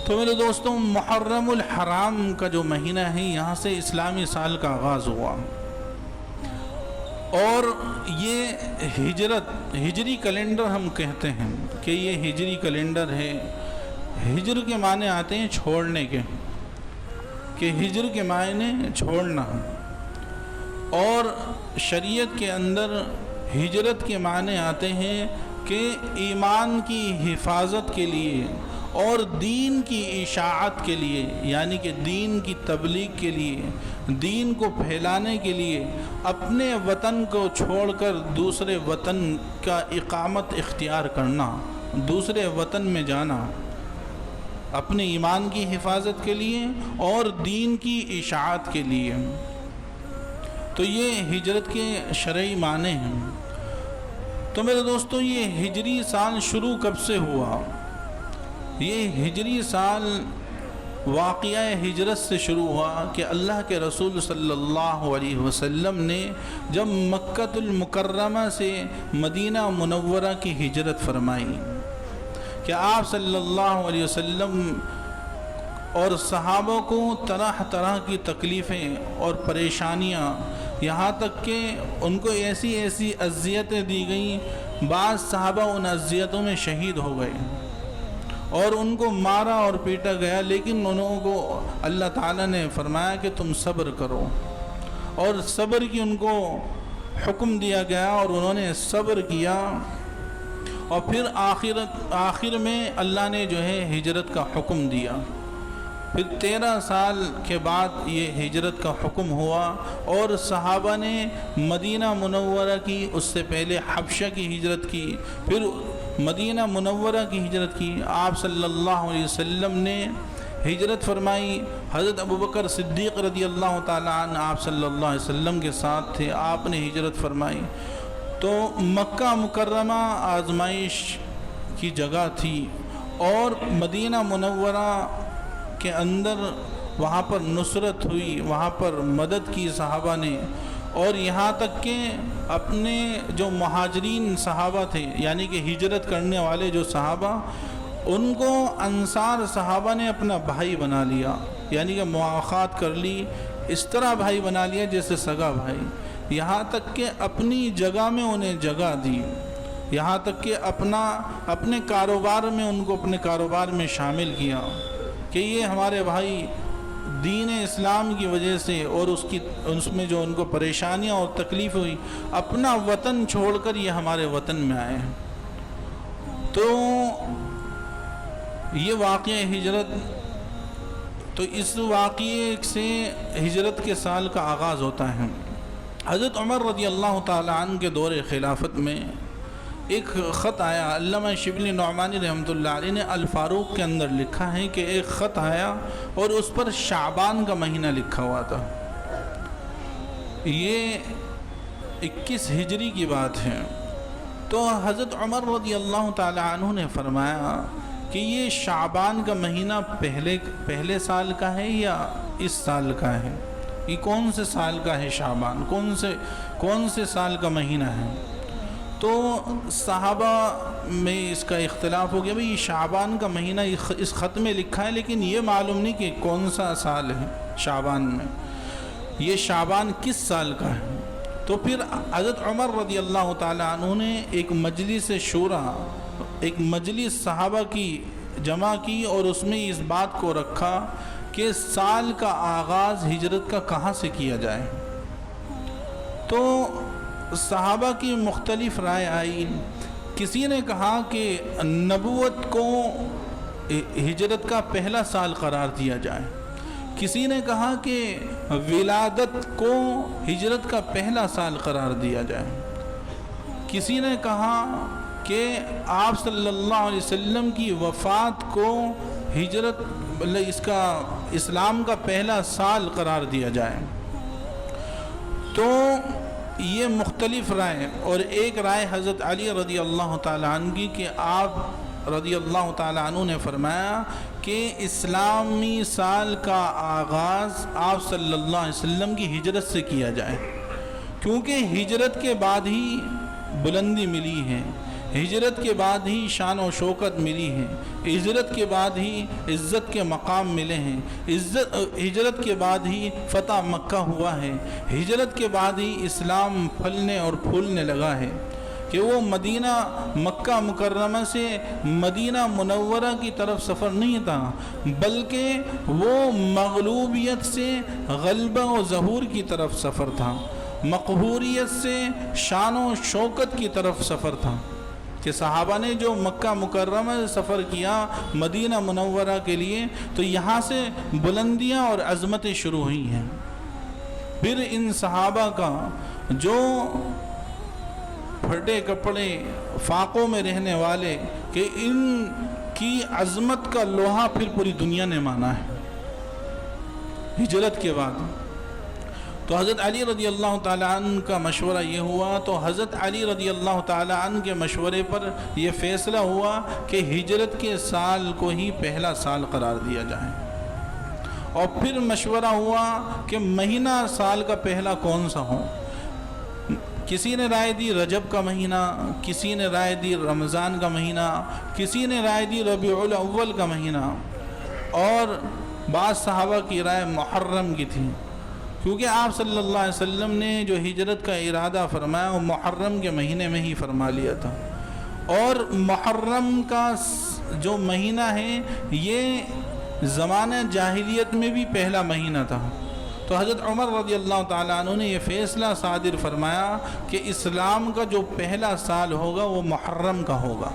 تو میرے دوستوں، محرم الحرام کا جو مہینہ ہے، یہاں سے اسلامی سال کا آغاز ہوا، اور یہ ہجری کیلنڈر ہم کہتے ہیں کہ یہ ہجری کیلنڈر ہے۔ ہجر کے معنی آتے ہیں چھوڑنے کے، کہ ہجر کے معنی چھوڑنا، اور شریعت کے اندر ہجرت کے معنی آتے ہیں کہ ایمان کی حفاظت کے لیے اور دین کی اشاعت کے لیے، یعنی کہ دین کی تبلیغ کے لیے، دین کو پھیلانے کے لیے اپنے وطن کو چھوڑ کر دوسرے وطن کا اقامت اختیار کرنا، دوسرے وطن میں جانا، اپنے ایمان کی حفاظت کے لیے اور دین کی اشاعت کے لیے۔ تو یہ ہجرت کے شرعی معنی ہیں۔ تو میرے دوستو، یہ ہجری سال شروع کب سے ہوا؟ یہ ہجری سال واقعہ ہجرت سے شروع ہوا کہ اللہ کے رسول صلی اللہ علیہ وسلم نے جب مکہ المکرمہ سے مدینہ منورہ کی ہجرت فرمائی، کہ آپ صلی اللہ علیہ وسلم اور صحابہ کو طرح طرح کی تکلیفیں اور پریشانیاں، یہاں تک کہ ان کو ایسی ایسی اذیتیں دی گئیں، بعض صحابہ ان اذیتوں میں شہید ہو گئے اور ان کو مارا اور پیٹا گیا، لیکن انہوں کو اللہ تعالیٰ نے فرمایا کہ تم صبر کرو، اور صبر کی ان کو حکم دیا گیا اور انہوں نے صبر کیا، اور پھر آخر میں اللہ نے جو ہے ہجرت کا حکم دیا۔ پھر 13 سال کے بعد یہ ہجرت کا حکم ہوا، اور صحابہ نے مدینہ منورہ کی، اس سے پہلے حبشہ کی ہجرت کی، پھر مدینہ منورہ کی ہجرت کی۔ آپ صلی اللہ علیہ وسلم نے ہجرت فرمائی، حضرت ابوبکر صدیق رضی اللہ تعالیٰ عنہ آپ صلی اللہ علیہ وسلم کے ساتھ تھے، آپ نے ہجرت فرمائی۔ تو مکہ مکرمہ آزمائش کی جگہ تھی، اور مدینہ منورہ کے اندر وہاں پر نصرت ہوئی، وہاں پر مدد کی صحابہ نے، اور یہاں تک کہ اپنے جو مہاجرین صحابہ تھے، یعنی کہ ہجرت کرنے والے جو صحابہ، ان کو انصار صحابہ نے اپنا بھائی بنا لیا، یعنی کہ مواخات کر لی، اس طرح بھائی بنا لیا جیسے سگا بھائی، یہاں تک کہ اپنی جگہ میں انہیں جگہ دی، یہاں تک کہ اپنے کاروبار میں ان کو اپنے کاروبار میں شامل کیا، کہ یہ ہمارے بھائی دین اسلام کی وجہ سے اور اس میں جو ان کو پریشانیاں اور تکلیف ہوئی، اپنا وطن چھوڑ کر یہ ہمارے وطن میں آئے ہیں۔ تو یہ واقعہ ہجرت، تو اس واقعے سے ہجرت کے سال کا آغاز ہوتا ہے۔ حضرت عمر رضی اللہ تعالیٰ عنہ کے دور خلافت میں ایک خط آیا، علامہ شبلی نعمانی رحمۃ اللہ علیہ نے الفاروق کے اندر لکھا ہے کہ ایک خط آیا اور اس پر شعبان کا مہینہ لکھا ہوا تھا۔ یہ 21 ہجری کی بات ہے۔ تو حضرت عمر رضی اللہ تعالیٰ عنہ نے فرمایا کہ یہ شعبان کا مہینہ پہلے سال کا ہے یا اس سال کا ہے؟ یہ کون سے سال کا ہے شعبان؟ کون سے سال کا مہینہ ہے؟ تو صحابہ میں اس کا اختلاف ہو گیا، بھئی یہ شعبان کا مہینہ اس خط میں لکھا ہے، لیکن یہ معلوم نہیں کہ کون سا سال ہے شعبان میں، یہ شعبان کس سال کا ہے۔ تو پھر حضرت عمر رضی اللہ تعالیٰ عنہ نے ایک مجلس شورا، ایک مجلس صحابہ کی جمع کی، اور اس میں اس بات کو رکھا کہ سال کا آغاز ہجرت کا کہاں سے کیا جائے۔ تو صحابہ کی مختلف رائے آئی، کسی نے کہا کہ نبوت کو ہجرت کا پہلا سال قرار دیا جائے، کسی نے کہا کہ ولادت کو ہجرت کا پہلا سال قرار دیا جائے، کسی نے کہا کہ آپ صلی اللہ علیہ وسلم کی وفات کو ہجرت اس کا اسلام کا پہلا سال قرار دیا جائے۔ تو یہ مختلف رائے، اور ایک رائے حضرت علی رضی اللہ تعالیٰ عنہ کی کہ آپ رضی اللہ تعالیٰ عنہ نے فرمایا کہ اسلامی سال کا آغاز آپ صلی اللہ علیہ وسلم کی ہجرت سے کیا جائے، کیونکہ ہجرت کے بعد ہی بلندی ملی ہے، ہجرت کے بعد ہی شان و شوکت ملی ہے، ہجرت کے بعد ہی عزت کے مقام ملے ہیں، ہجرت کے بعد ہی فتح مکہ ہوا ہے، ہجرت کے بعد ہی اسلام پھلنے اور پھولنے لگا ہے، کہ وہ مدینہ مکہ مکرمہ سے مدینہ منورہ کی طرف سفر نہیں تھا، بلکہ وہ مغلوبیت سے غلبہ و ظہور کی طرف سفر تھا، مقہوریت سے شان و شوکت کی طرف سفر تھا، کہ صحابہ نے جو مکہ مکرمہ سے سفر کیا مدینہ منورہ کے لیے، تو یہاں سے بلندیاں اور عظمتیں شروع ہوئی ہیں۔ پھر ان صحابہ کا جو پھٹے کپڑے فاقوں میں رہنے والے، کہ ان کی عظمت کا لوہا پھر پوری دنیا نے مانا ہے ہجرت کے بعد۔ تو حضرت علی رضی اللہ تعالیٰ عنہ کا مشورہ یہ ہوا، تو حضرت علی رضی اللہ تعالیٰ عنہ کے مشورے پر یہ فیصلہ ہوا کہ ہجرت کے سال کو ہی پہلا سال قرار دیا جائے، اور پھر مشورہ ہوا کہ مہینہ سال کا پہلا کون سا ہو۔ کسی نے رائے دی رجب کا مہینہ، کسی نے رائے دی رمضان کا مہینہ، کسی نے رائے دی ربیع الاول کا مہینہ، اور بعض صحابہ کی رائے محرم کی تھی، کیونکہ آپ صلی اللہ علیہ وسلم نے جو ہجرت کا ارادہ فرمایا وہ محرم کے مہینے میں ہی فرما لیا تھا، اور محرم کا جو مہینہ ہے یہ زمانہ جاہلیت میں بھی پہلا مہینہ تھا۔ تو حضرت عمر رضی اللہ تعالیٰ عنہ نے یہ فیصلہ صادر فرمایا کہ اسلام کا جو پہلا سال ہوگا وہ محرم کا ہوگا۔